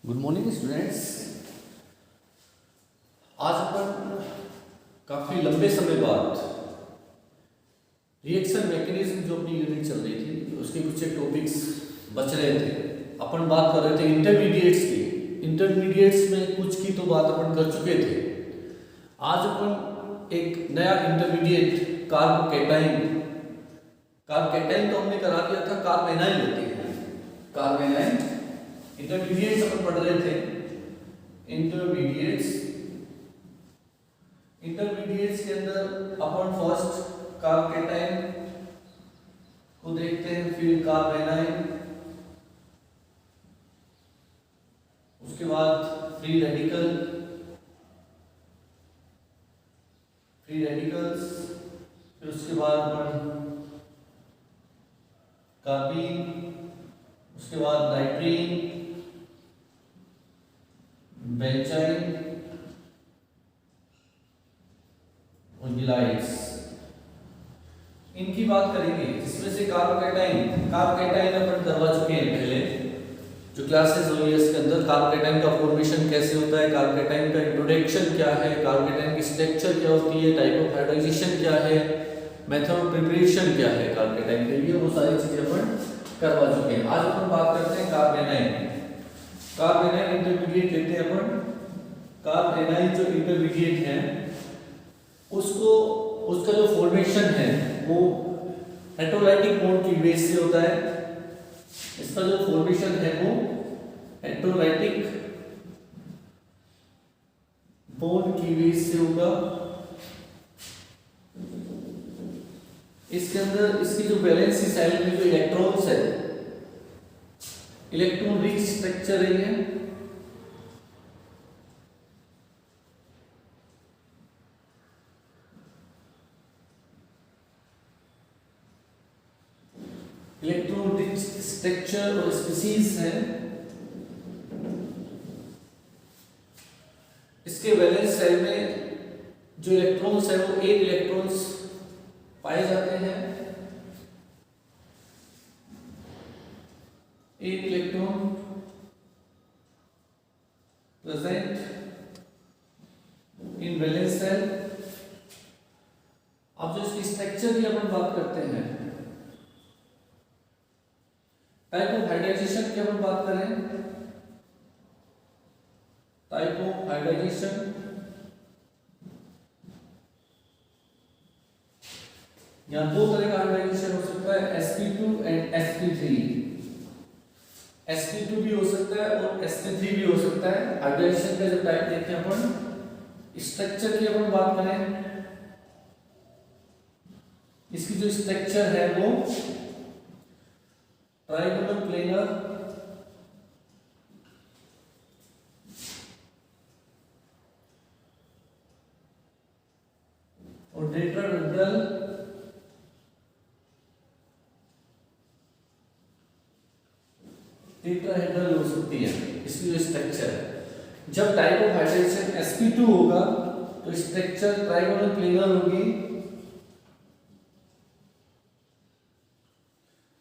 Good morning students. आज अपन काफ़ी लंबे समय बाद रिएक्शन मैकेनिज्म जो अपनी यूनिट चल रही थी उसके कुछ एक टॉपिक्स बच रहे थे। अपन बात कर रहे थे इंटरमीडिएट्स की। इंटरमीडिएट्स में कुछ की तो बात अपन कर चुके थे। आज अपन एक नया इंटरमीडिएट कार्बोकेटाइन तो हमने करा दिया था, कार्बेनाइन होती है। कार्बेनाइन इंटरमीडिएट्स अपन पढ़ रहे थे। इंटरमीडिएट्स के अंदर अपन फर्स्ट कार्बोकेटाइन को देखते हैं, फिर कार्बेनाइन, उसके बाद फ्री रेडिकल्स, फिर उसके बाद अपन कार्बीन, उसके बाद नाइट्रीन, बेंजाइन और गिलाइड्स, इनकी बात करेंगे। जिसमें से कार्बोकेटाइन अपन करवा चुके हैं पहले जो क्लासेस हुई है। इसके अंदर कार्बोकेटाइन का फॉर्मेशन कैसे होता है, कार्बोकेटाइन का इंट्रोडक्शन क्या है, कार्बोकेटाइन की स्ट्रक्चर क्या होती है, टाइप ऑफ हाइड्राइजेशन क्या है, मेथड ऑफ प्रिपरेशन क्या है कार्बोकेटाइन के लिए, वो सारी चीजें अपन करवा चुके हैं। आज अपन बात करते हैं कार्बेनाइन इंटरमीडिएट लेते हैं अपन। कार्बेनाइन जो इंटरमीडिएट है उसका जो फॉर्मेशन है वो हेटेरोलाइटिक बॉन्ड की बेस से होता है। इसका जो फॉर्मेशन है वो हेटेरोलाइटिक बॉन्ड की बेस से होगा। इसके अंदर इसकी जो वैलेंसी साइड में जो इलेक्ट्रॉन्स है, इलेक्ट्रॉन रिच स्ट्रक्चर है। इलेक्ट्रॉन रिच स्ट्रक्चर और स्पीसीज है। इसके वैलेंस सेल में जो इलेक्ट्रॉन्स है वो 8 इलेक्ट्रॉन्स पाए जाते हैं। 8 electron present in valence shell. अब जो इसकी स्ट्रक्चर की अपन बात करते हैं, टाइप ऑफ हाइड्राइजेशन की अपन बात करें, टाइप ऑफ हाइड्राइजेशन यहां दो तरह का हाइड्राइजेशन हो सकता है, sp2 एंड sp3। sp2 भी हो सकता है और sp3 भी हो सकता है। हाइड्राइजेशन का जब टाइप देखते हैं अपन, स्ट्रक्चर की अपन बात करें, इसकी जो स्ट्रक्चर है वो ट्राइगोनल प्लेनर और टेट्राहेड्रल हो सकती है। इसकी जो स्ट्रक्चर है, जब टाइप ऑफ हाइड्राइजेशन sp2 होगा तो स्ट्रक्चर ट्राइगोनल प्लेनर होगी,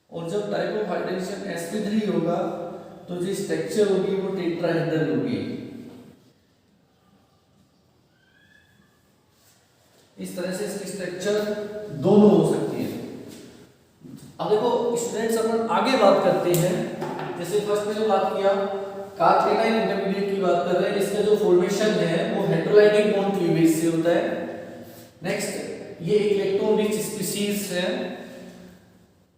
और जब टाइप ऑफ हाइड्राइजेशन sp3 होगा तो जो स्ट्रक्चर होगी वो टेट्राहेड्रल होगी। इस तरह से इसकी स्ट्रक्चर दोनों हो सकती है। अब देखो स्टूडेंट्स, अपन आगे बात करते हैं। जैसे फर्स्ट में जो बात किया कार्बोकेटाइन इंटरमीडिएट की बात कर रहे हैं, इसका जो फॉर्मेशन है वो हेटेरोलाइटिक बॉन्ड की बेस से होता है। नेक्स्ट, ये इलेक्ट्रॉन रिच स्पीसीज है।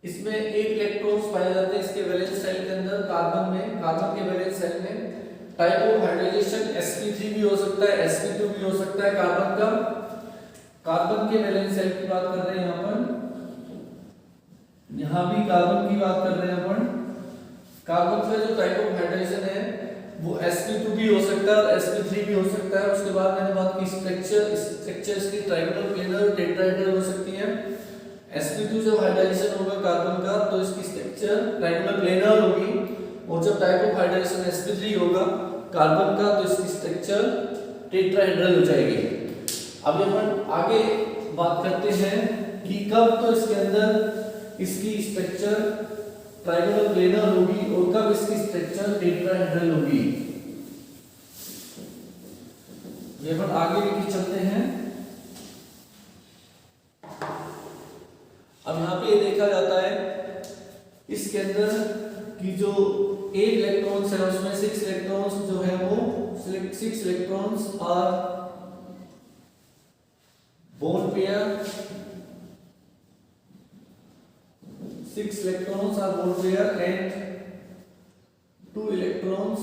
इसमें 8 इलेक्ट्रॉन्स पाए जाते हैं इसके वैलेंस सेल के अंदर। कार्बन के वैलेंस सेल में टाइप ऑफ हाइड्राइजेशन sp3 भी हो सकता है, sp2 भी हो सकता है। कार्बन के वैलेंस सेल की बात कर रहे हैं यहां भी कार्बन की बात कर रहे हैं अपन। कार्बन का जो टाइप ऑफ हाइड्राइजेशन है वो sp2 भी हो सकता है और sp3 भी हो सकता है। उसके बाद मैंने बात की स्ट्रक्चर इसकी ट्राइगोनल प्लेनर टेट्राहेड्रल हो सकती है। sp2 जब हाइड्राइजेशन होगा कार्बन का तो इसकी स्ट्रक्चर ट्राइगोनल प्लेनर होगी, और जब टाइप ऑफ हाइड्राइजेशन sp3 होगा कार्बन का तो इसकी स्ट्रक्चर टेट्राहेड्रल हो जाएगी। अब अपन आगे बात करते हैं कि कब तो इसके अंदर इसकी स्ट्रक्चर ट्राइगोनल प्लेनर होगी और कब इसकी स्ट्रक्चर टेट्राहेड्रल होगी। ये अपन आगे लेके चलते हैं। अब यहाँ पे ये देखा जाता है इसके अंदर कि जो 8 इलेक्ट्रॉन्स है उसमें 6 इलेक्ट्रॉन्स जो है वो 6 electrons are bond pair, 6 electrons are bond pair and 2 electrons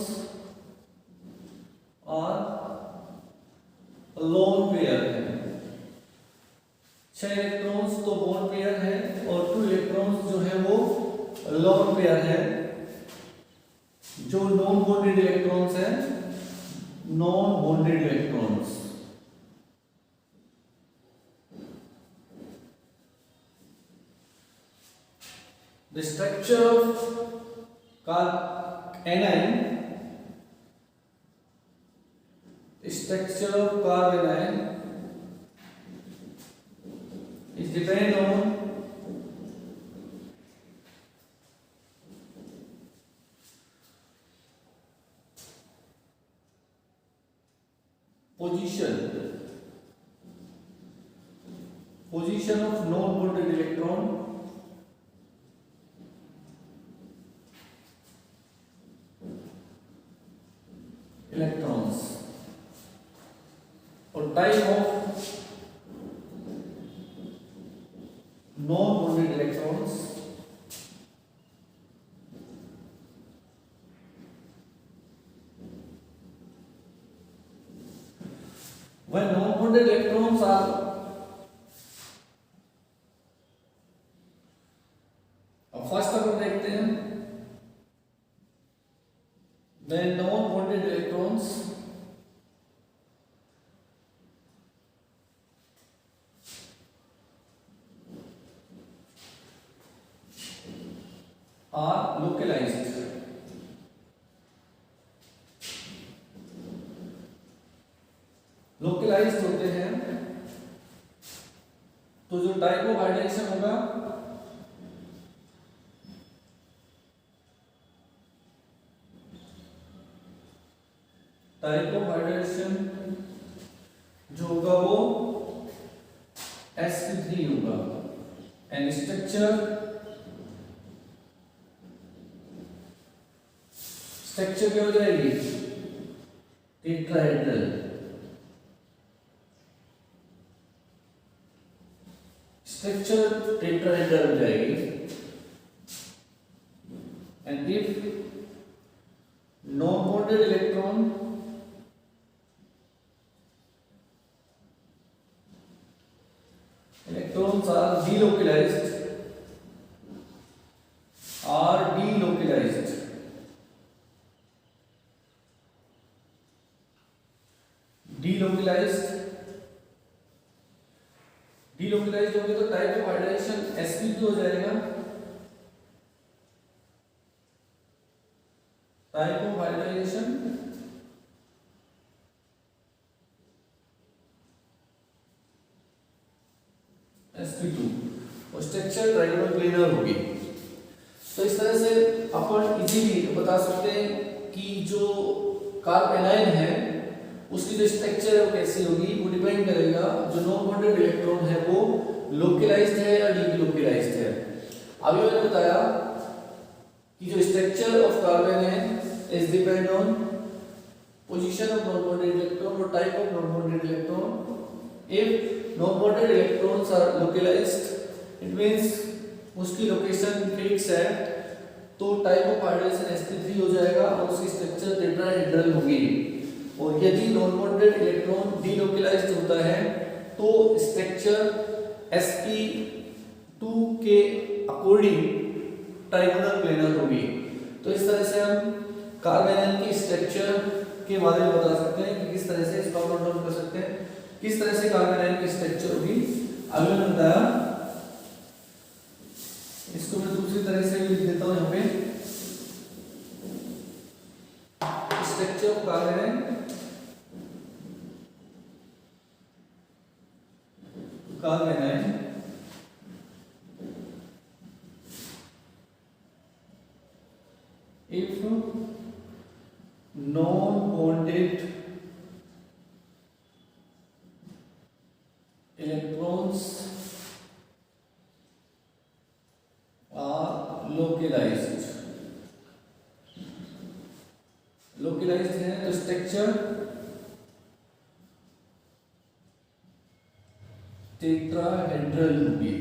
are lone pair है। 6 इलेक्ट्रॉन्स तो बॉन्ड पेयर है और 2 इलेक्ट्रॉन्स जो है वो लोन पेयर है। जो नॉन बॉन्डेड इलेक्ट्रॉन्स है, non bonded electrons, the structure of anion, structure of carbanion is depend on position of non bonded electron, electrons और type of non bonded electrons, when non bonded electrons are अब first अपन देखते हैं when non bonded electrons are localized, localized होते हैं तो जो type of hydration होगा टाइप ऑफ हाइड्रेशन जो होगा वो sp3 होगा एंड स्ट्रक्चर क्या हो जाएगी टेट्राहेड्रल, स्ट्रक्चर टेट्राहेड्रल हो जाएगी and if non bonded electron electrons are delocalized, delocalized होंगे तो टाइप ऑफ हाइड्रेशन sp2 हो जाएगा। टाइप ऑफ हाइड्रेशन sp2 और स्ट्रक्चर ट्रायंगुलर प्लेनर होगी। तो इस तरह से अपन इजीली बता सकते हैं कि जो कार्बेनाइन है उसकी जो स्ट्रक्चर है वो कैसी होगी, वो डिपेंड करेगा जो नॉन बॉन्डेड इलेक्ट्रॉन है वो लोकलाइज्ड है या डीलोकलाइज्ड है। अभी मैंने बताया कि जो structure of carbanion is depend on position of non bonded electron और type of non bonded electron. If non bonded electrons are localized it means उसकी लोकेशन फिक्स है तो टाइप ऑफ हाइड्रेशन sp3 हो जाएगा और उसकी स्ट्रक्चर टेट्राहेड्रल होगी। और यदि नॉन बॉन्डेड इलेक्ट्रॉन डीलोकलाइज्ड होता है तो स्ट्रक्चर sp2 के अकॉर्डिंग ट्रायंगुलर प्लेनर होगी। तो इस तरह से हम कार्बेनाइन की स्ट्रक्चर के बारे में बता सकते हैं कि किस तरह से इसको नोट डाउन कर सकते हैं, किस तरह से कार्बेनाइन की स्ट्रक्चर होगी। अभी मैंने बताया, इसको मैं दूसरी तरह से लिख देता हूं। यहाँ पे structure of carbanion, carbanion if non-bonded localised है तो स्ट्रक्चर टेट्राहेड्रल होगी।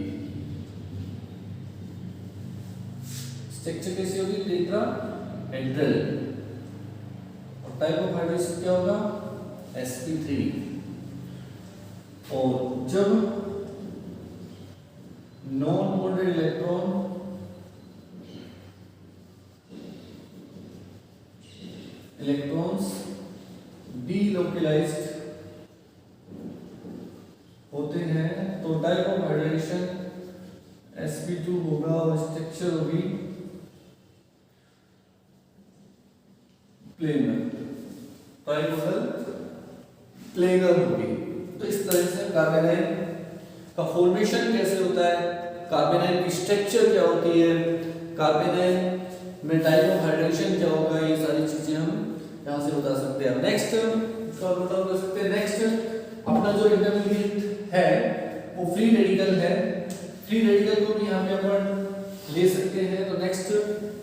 स्ट्रक्चर कैसी होगी? टेट्राहेड्रल। और टाइप ऑफ हाइड्रोजन क्या होगा? sp3। और जब non bonded electron electrons delocalised होते हैं तो टाइप ऑफ हाइड्रोजन sp2 होगा और स्ट्रक्चर होगी प्लेनर, ट्राइगोनल प्लेनर होगी। तो इस तरह से कार्बेनाइन का फॉर्मेशन कैसे होता है, कार्बेनाइन की स्ट्रक्चर क्या होती है, कार्बेनाइन में टाइप ऑफ हाइड्रोजन क्या होगा, ये सारी चीजें हम यहाँ से बता सकते हैं। नेक्स्ट इसका बताओ कर सकते हैं। नेक्स्ट अपना जो इंटरमीडिएट है वो फ्री रेडिकल है। फ्री रेडिकल को भी यहाँ पे अपन ले सकते हैं। तो नेक्स्ट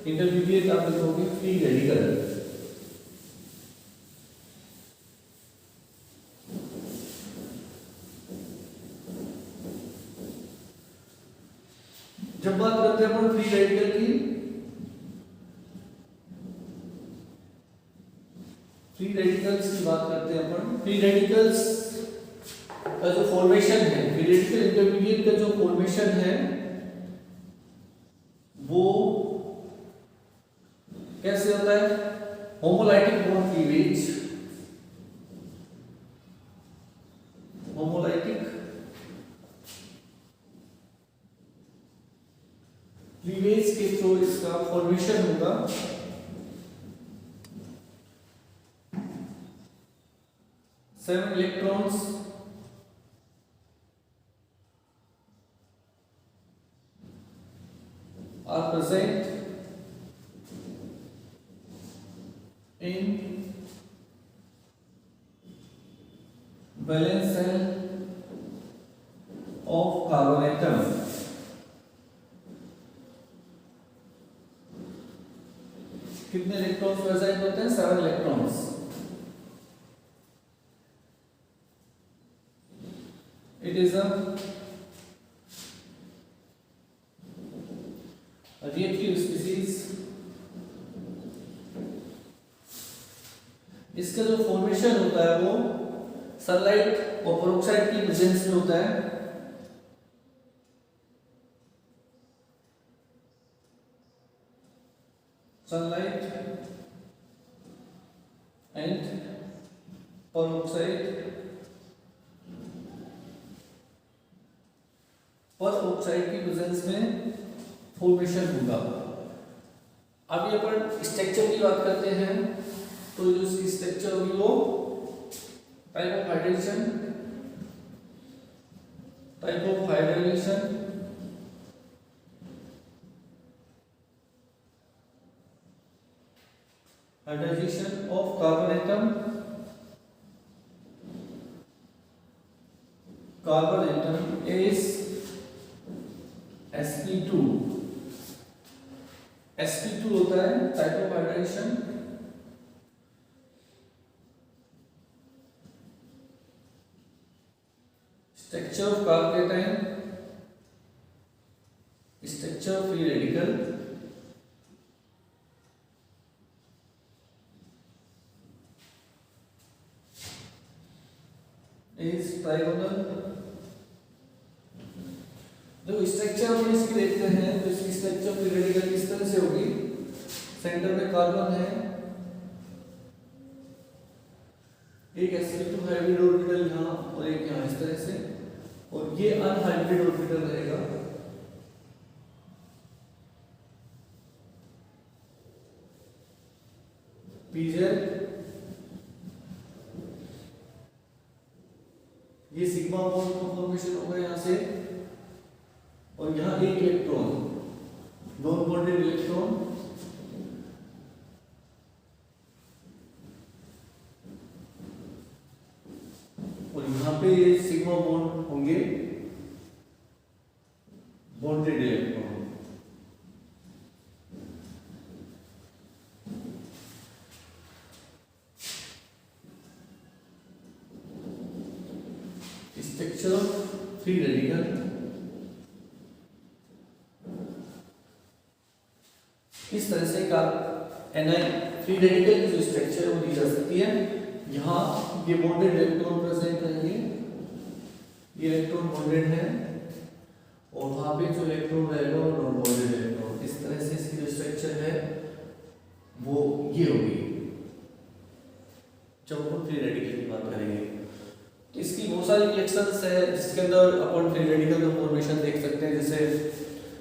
इंटरमीडिएट आप लिखोगे फ्री रेडिकल। जब बात करते हैं अपन फ्री रेडिकल की, फ्री रेडिकल्स की बात करते हैं अपन। फ्री रेडिकल्स का जो फॉर्मेशन है, फ्री रेडिकल इंटरमीडिएट का जो फॉर्मेशन है वो कैसे होता है? Homolytic bond cleavage, homolytic cleavage के थ्रू इसका फॉर्मेशन होगा। Seven electrons are present in valence shell of carbon atom। कितने इलेक्ट्रॉन्स प्रेजेंट होते हैं? 7 electrons. It is a reactive species. इसका जो फॉर्मेशन होता है वो सनलाइट और पेरोक्साइड की प्रेजेंस में होता है। सनलाइट एंड पेरोक्साइड की प्रेजेंस में फॉर्मेशन होगा। अभी अपन स्ट्रक्चर की बात करते हैं। तो जो इसकी स्ट्रक्चर होगी वो type of hydrogen, hydrogen of carbon atom, is sp2। sp2 होता है type of hydrogen. Structure of carbocation, structure of free radical, is trigonal. जो स्ट्रक्चर हम इसकी देखते हैं तो इसकी स्ट्रक्चर फ्री रेडिकल किस तरह से होगी? सेंटर में कार्बन है, एक sp2 हाइब्रिड ऑर्बिटल यहाँ और एक यहाँ, इस तरह से, और ये अनहाइब्रिड ऑर्बिटल रहेगा। pz, ये सिग्मा बॉन्ड का फॉर्मेशन होगा यहाँ से, और यहाँ एक इलेक्ट्रॉन, नॉन बॉन्डेड इलेक्ट्रॉन, और यहाँ पे ये सिग्मा बॉन्ड होंगे bonded electron. Structure of free radical इस तरह से का Ni फ्री रेडिकल की जो स्ट्रक्चर है वो दी जा सकती है। यहाँ ये बॉन्डेड इलेक्ट्रॉन प्रेजेंट रहेंगे, ये इलेक्ट्रॉन बॉन्डेड है और वहाँ पे जो इलेक्ट्रॉन रहेगा वो नॉन बॉन्डेड इलेक्ट्रॉन। इस तरह से इसकी जो स्ट्रक्चर है वो ये होगी जब अपन फ्री रेडिकल की बात करेंगे। तो इसकी बहुत सारी रिएक्शंस है जिसके अंदर अपन फ्री रेडिकल का फॉर्मेशन देख सकते हैं। जैसे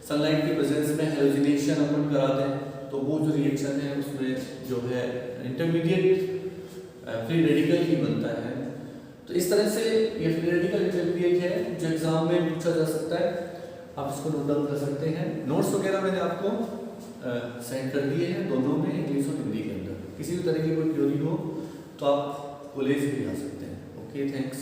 सनलाइट की प्रेजेंस में हैलोजिनेशन अपन कराते हैं तो वो जो रिएक्शन है उसमें जो है इंटरमीडिएट फ्री रेडिकल ही बनता है। तो इस तरह से ये फ्री रेडिकल इंटरमीडिएट है जो एग्जाम में पूछा जा सकता है, आप इसको नोट डाउन कर सकते हैं। नोट्स वगैरह मैंने आपको सेंड कर दिए हैं दोनों में, इंग्लिश और हिंदी के अंदर। किसी भी तरह की कोई क्वेरी हो तो आप कॉलेज भी आ सकते हैं। Okay, thanks.